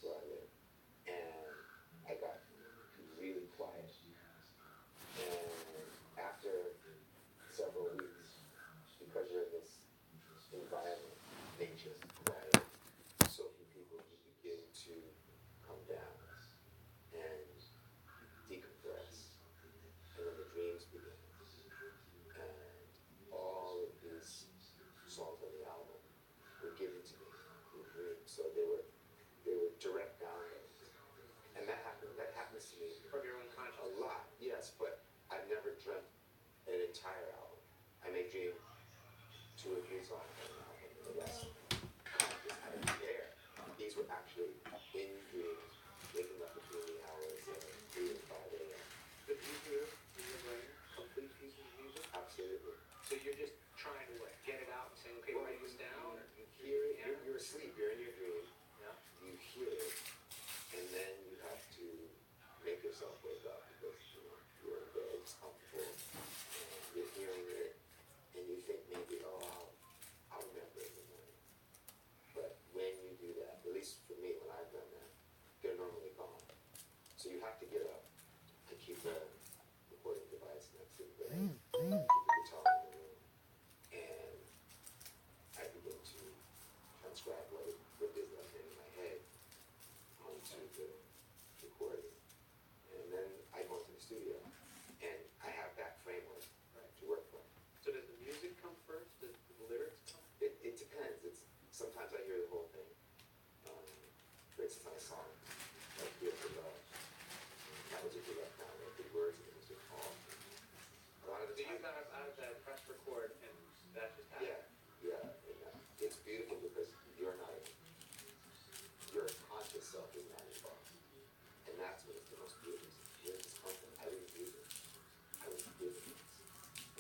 office where I live, and I got really quiet. And after several weeks, because you're in this environment, nature's quiet, so few people, you begin to come down and decompress, and then the dreams begin. And all of these songs on the album were given to me in dreams, so they were direct downloads, and that happens to me From your own a consciousness. lot. Yes, but I've never dreamt an entire album. I may dream 2 or 3 songs on an album, and the rest just out of the air. These were actually in dreams, waking up between the hours of 3 and 5 a.m. But you hear in your brain complete pieces of music? Absolutely. So you're just trying to what, get it out and saying, okay, write this down? Or You hear it, you're asleep, you're in your dream, Yeah. you hear it, and then you have to make yourself wake up because you're in bed, it's comfortable, and you're hearing it, and you think maybe, oh, I'll remember it in the morning. But when you do that, at least for me, when I've done that, they're normally gone. So you have to get up and keep the recording device next to the bed, keep the guitar in the room, and I begin to transcribe what is left in my head onto the recording. And then I go into the studio, and I have that framework to work from. So does the music come first? Does the lyrics come? It depends. Sometimes I hear the whole thing. For instance, on a song like "Feel for Love," that was a direct download. The words of the music all. A lot of the So you time, got out of that press record and that just happened? yeah, and it's beautiful because your conscious self is not involved, and that's what is the most beautiful. Where does this come from? I didn't do this. I was given this,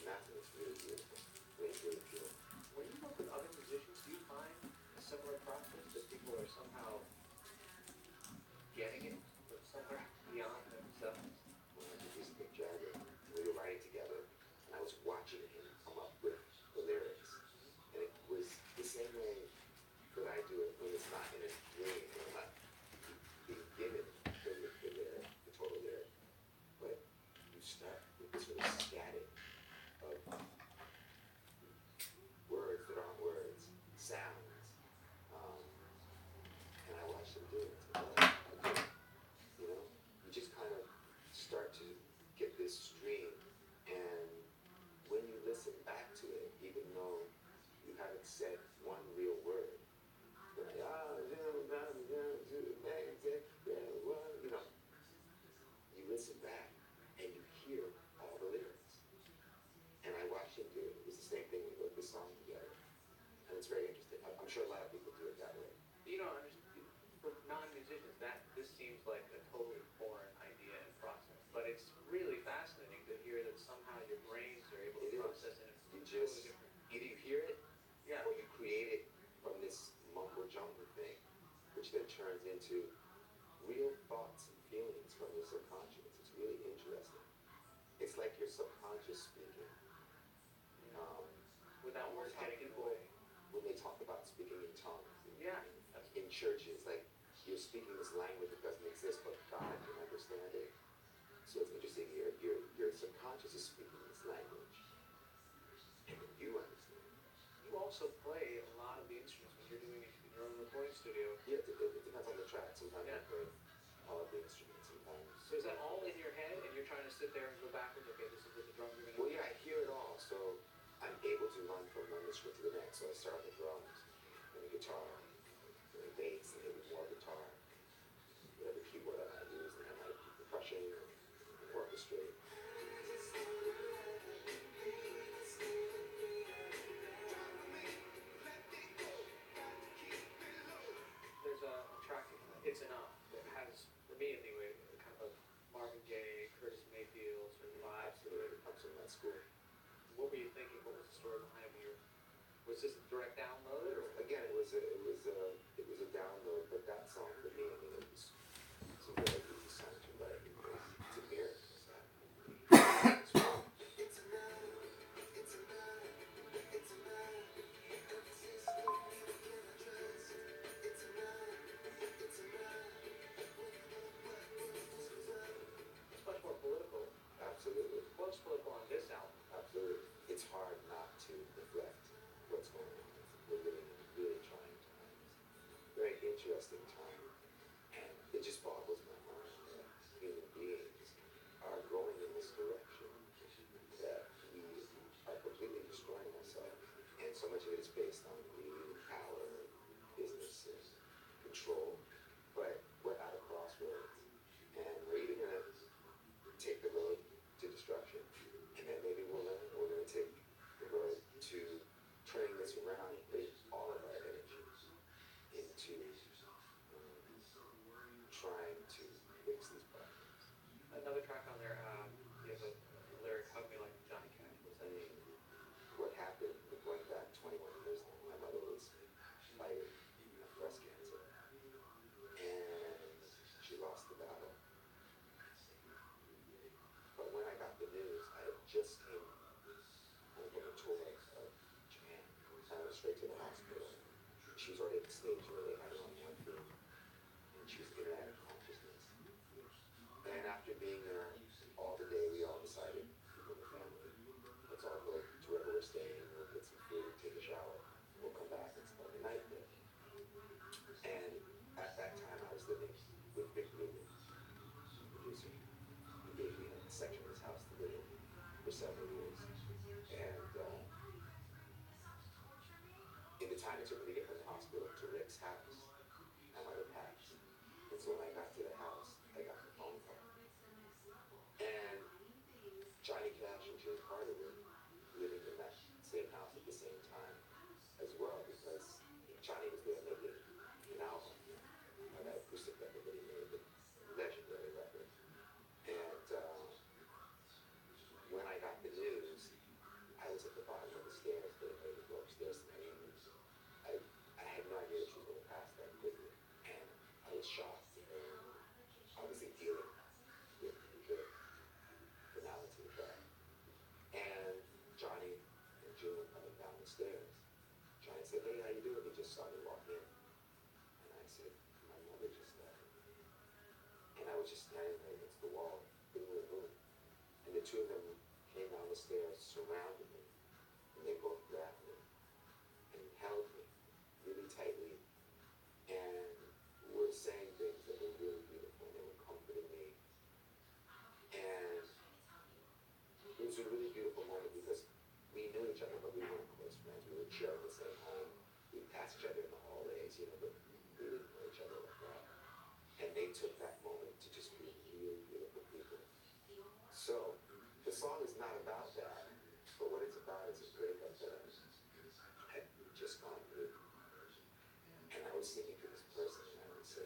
and that's when it's really beautiful. When it's really pure. When you work with other musicians, do you find a similar process that people are somehow getting it or somewhere beyond themselves? When I did music with Jagger, we were writing together, and I was watching him come up with the lyrics, and it was the same way that I do it when it's not in a dream, when I'm not being given the total lyric, but you start with this sort of static of words that aren't words, sounds, and I watched him do it. You just kind of start to get this stream, and when you listen back to it, even though you haven't said one real word, you're like, you listen back and you hear all the lyrics. And I watched him do it. It was the same thing when we wrote this song together. And it's very interesting. I'm sure a lot of people do it that way. You know, for non-musicians, this seems like a totally foreign idea and process. But it's really fascinating to hear that somehow your brains are able to process it in a totally different. Either you hear it, Yeah. or you create it from this mumbo jumbo thing, which then turns into real thoughts and feelings from your subconscious. It's really interesting. It's like your subconscious speaking. Without words How getting in the people, way. when they talk about speaking in tongues Yeah. in churches, like you're speaking this language that doesn't exist, but God can understand it. So it's interesting. Your subconscious is speaking this language, and then you understand. You also play a lot of the instruments when you're doing it in your own recording studio. Yeah, it depends on the track. Sometimes I Yeah. play all of the instruments. Sometimes. So is that all in your head and you're trying to sit there and go backwards? Okay, this is what the drums are going to Well, yeah, I hear it all, so I'm able to run from one instrument to the next. So I start with the drums, then the guitar, then the bass, and maybe more guitar. Whatever keyboard I might use, and I might do percussion and orchestrate. There's a track, It's Enough, that has, for me anyway, kind of a Marvin Gaye, Curtis Mayfield sort of vibe. Absolutely, it comes from that school. What were you thinking? What was the story behind it? Was this a direct download? Or? Again, it was a download, but that song for me, I mean, it was a very easy song to write because it's a mirror. straight to the hospital. She was already at the stage where they had her on morphine, and she was in and out of consciousness. And after being there all the day, we all decided, people in the family, let's all go to wherever we're staying, we'll get some food, take a shower, we'll come back and spend the night there. And at that time, I was living with Vic Newman, the producer. He gave me a section of his house to live in for several years. And in the time it took me to get from the hospital to Rick's house, my mother passed. And so when I got to the house, I got the phone call. And Johnny Cash and Jim Carter were living in that same house at the same time as well, because Johnny was there making an album, that acoustic record that he made, the legendary record. And when I got the news, I was at the bottom of the stairs, getting ready to go upstairs to my room. I had no idea that she was going to pass that quickly, and I was shocked, and obviously dealing with the finality of that. And Johnny and June were coming down the stairs. Johnny said, "Hey, how you doing?" He just saw me walk in, and I said, "My mother just died." And I was just standing there against the wall in the room, and the two of them came down the stairs, surrounded me, and they both grabbed me and held me really tightly, and were saying things that were really beautiful. They were comforting me, and it was a really beautiful moment because we knew each other, but we weren't close friends. We would share the same home. We'd pass each other in the hallways, but we didn't know each other like that. And they took that moment to just be really beautiful people. So the song is not about that, but what it's about is a breakup that I had just gone through. And I was singing to this person, and I would say,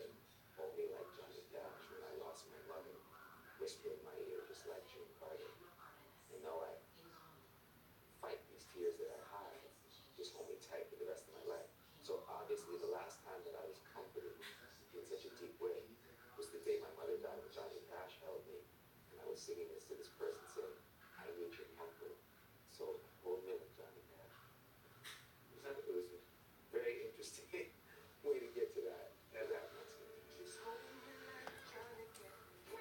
"Hold me like Johnny Cash when I lost my mother, whisper in my ear just like June Carter. And though I fight these tears that I hide, just hold me tight for the rest of my life." So obviously the last time that I was comforted in such a deep way was the day my mother died, when Johnny Cash held me. And I was singing this to this person saying, "I need your comfort, so hold me like Johnny Cash." It was a very interesting way to get to that message. Just hold me like Johnny Cash. When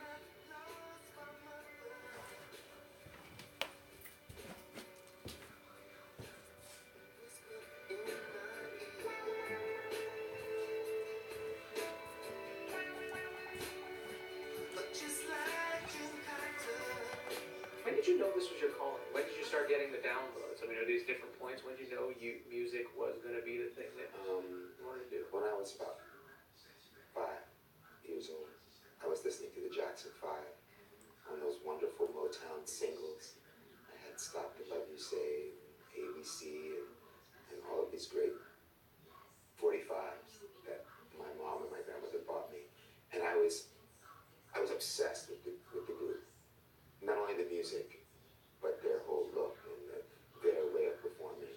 I lost my mother. When did you know this was your calling? When did you start getting the downloads? I mean, are these different points? When did you know music was going to be the thing that you wanted to do? When I was about 5 years old, I was listening to the Jackson 5 on those wonderful Motown singles. I had Stop the Love You Say, ABC, and all of these great 45s that my mom and my grandmother bought me. And I was obsessed with the group. Not only the music, but their whole look and their way of performing.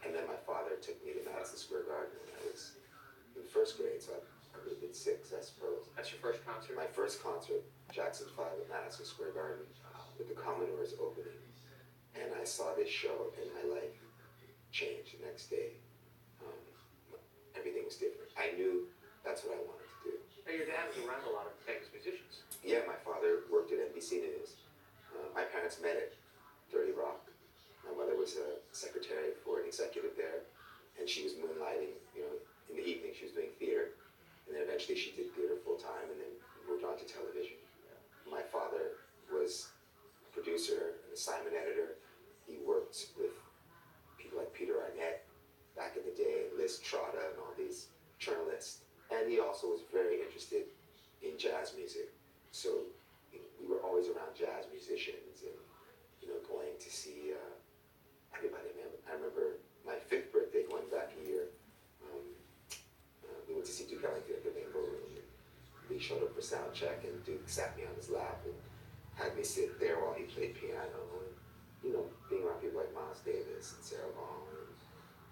And then my father took me to Madison Square Garden when I was in first grade, so I would have been 6, I suppose. That's your first concert? My first concert, Jackson 5 at Madison Square Garden, with the Commodores opening. And I saw this show, and my life changed the next day. Everything was different. I knew that's what I wanted to do. Now, your dad was around a lot of famous musicians. Yeah, my father worked at NBC News. My parents met at 30 Rock. My mother was a secretary for an executive there, and she was moonlighting, in the evening she was doing theater, and then eventually she did theater full time and then moved on to television. My father was a producer, an assignment editor. He worked with people like Peter Arnett back in the day, Liz Trotta, and all these journalists. And he also was very interested in jazz music. So we were always around jazz musicians and, going to see everybody. I remember my 5th birthday, going back a year, we went to see Duke Ellington at the Rainbow Room. He showed up for sound check, and Duke sat me on his lap and had me sit there while he played piano. And, being around people like Miles Davis and Sarah Vaughan and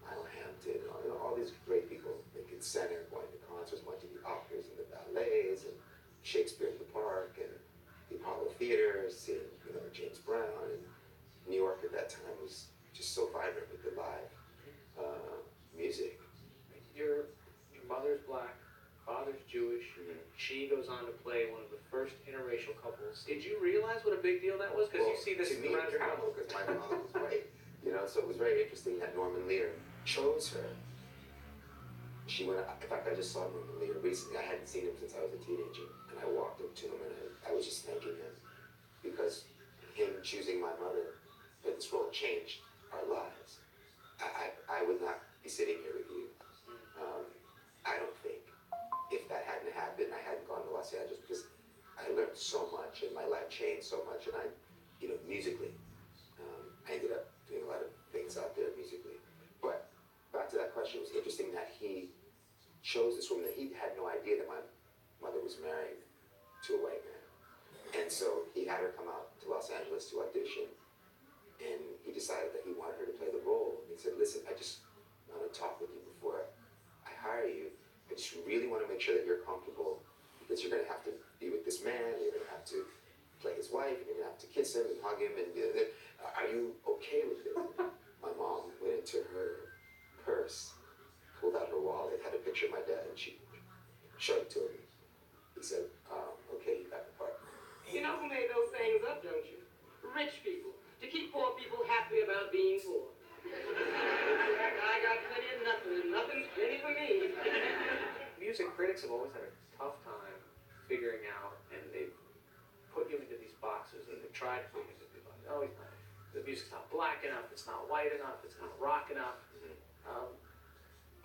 Lionel Hampton, all these great people, Lincoln Center, going to concerts, going to the operas and the ballets, and Shakespeare in the Park, and the Apollo Theater, seeing, she goes on to play one of the first interracial couples. Did you realize what a big deal that was? Because you see this to me, around your house. because my mother was white. So it was very interesting that Norman Lear chose her. She went. In fact, I just saw Norman Lear recently. I hadn't seen him since I was a teenager, and I walked up to him and I was just thanking him because him choosing my mother for this role changed our lives. I would not be sitting here with you. I don't think if that hadn't happened, I hadn't gone to Los Angeles because I learned so much and my life changed so much, and musically, I ended up doing a lot of things out there musically. But back to that question, it was interesting that he chose this woman that he had no idea that my mother was married to a white man. And so he had her come out to Los Angeles to audition, and he decided that he wanted her to play the role. And he said, listen, I just want to talk with you before I hire you. I just really want to make sure that you're comfortable because you're going to have to be with this man, and you're going to have to play his wife, and you're going to have to kiss him and hug him, and are you okay with it? My mom went into her purse, pulled out her wallet, had a picture of my dad, and she showed it to him. He said, okay, you got the part. You know who made those things up, don't you? Rich people. To keep poor people happy about being poor. I got plenty of nothing, and nothing's plenty for me. Music critics have always had a tough time figuring out, and they've put you into these boxes, and they've tried to put you into these boxes. Oh, the music's not black enough, it's not white enough, it's not rock enough.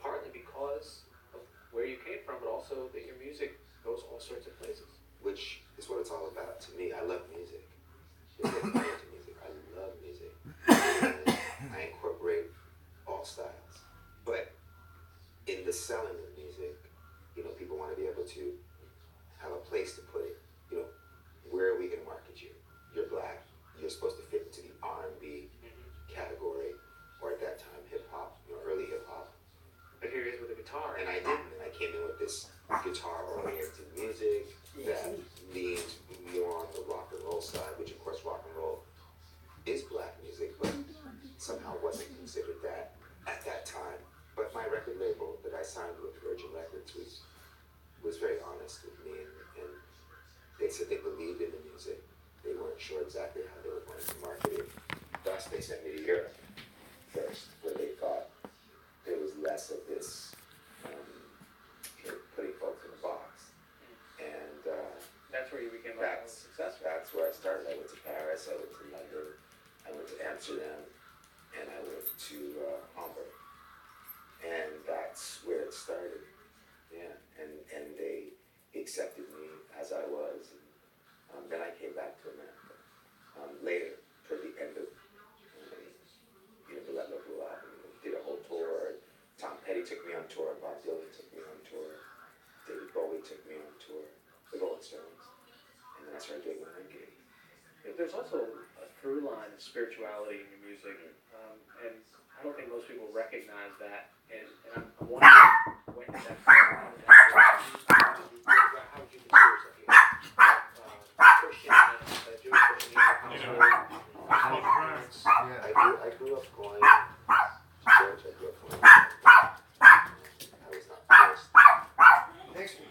Partly because of where you came from, but also that your music goes all sorts of places. Which is what it's all about to me. I love music. I love music. And I incorporate all styles. But in the selling of music, people want to be able to have a place to put it. Where are we going to market you? You're black. You're supposed to fit into the R&B category, or at that time hip-hop, early hip-hop. But here it is with a guitar. And I didn't. And I came in with this guitar-oriented music that leaned more on the rock and roll side, which of course rock and roll is black music, but somehow wasn't considered that at that time. But my record label that I signed with, Virgin Records, was very honest with me, and they said they believed in the music. They weren't sure exactly how they were going to market it. Thus, they sent me to Europe first, where they thought there was less of this putting folks in a box. And that's where you became successful. That's where I started. I went to Paris, I went to London, I went to Amsterdam, and I went to Hamburg. And that's where it started. Yeah, and they accepted me as I was. And then I came back to America later, toward the end of the Let Love Rule album. Did a whole tour. Tom Petty took me on tour. Bob Dylan took me on tour. David Bowie took me on tour. The Rolling Stones. And then I started doing my own gigs. There's also a through line of spirituality in your music, and I don't think most people recognize that. And I'm wondering when did that come? How would you consider yourself? Christian, Jewish Christian, I grew up going to church. I grew up going to I was not forced. Next week,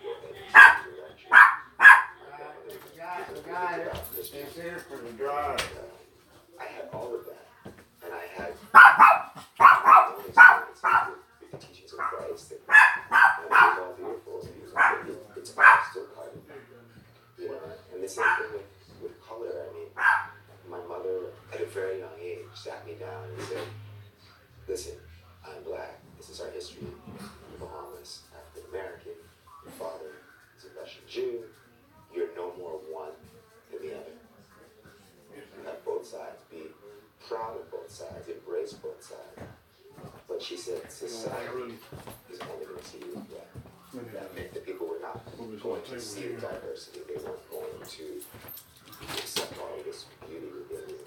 I had all of that, and I had my own experiences with the teachings of Christ, and it was all beautiful. It's all still part of me, And the same thing with color. I mean, my mother, at a very young age, sat me down and said, "Listen, I'm black. This is our history. Bahamas, African American. Your father is a Russian Jew. You're no more one than the other. You have both sides. Be proud of both sides. Embrace both sides." But she said, society is only going to see you as black. That meant that people were not going to see the diversity. They weren't going to accept all of this beauty within you.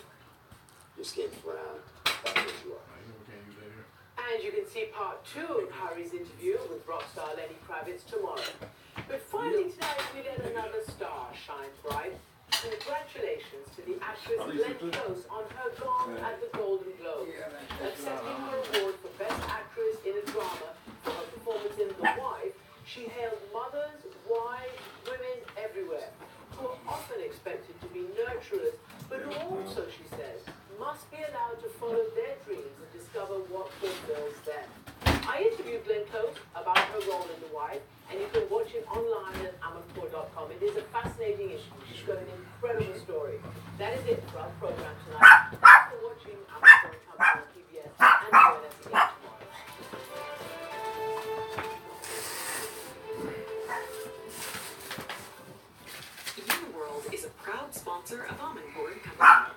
Your skin's brown. That's what you are. And you can see part 2 of Harry's interview with rock star Lenny Kravitz tomorrow. But finally tonight, we let another star shine bright. Congratulations to the actress Glenn Close on her gong at the Golden Globes, accepting her award for Best Actress in a Drama for her performance in The Wife. She hailed mothers, wives, women, That is it for our program tonight. Thanks for watching. I'm going to come on PBS and join us again tomorrow. Uniworld is a proud sponsor of Almond Board Company.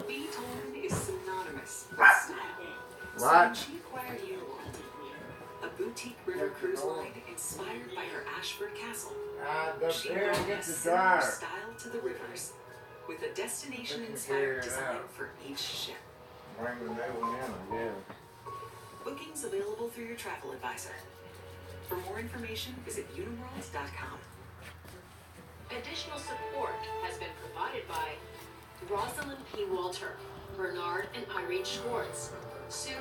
Beethoven is synonymous with style. So when she acquired Uniworld, a boutique river cruise line inspired by her Ashford Castle, she brought a similar style to the rivers, with a destination-inspired design for each ship. Bring the new one in again. Bookings available through your travel advisor. For more information, visit uniworld.com. Additional support has been provided by Rosalind P. Walter, Bernard and Irene Schwartz, Sue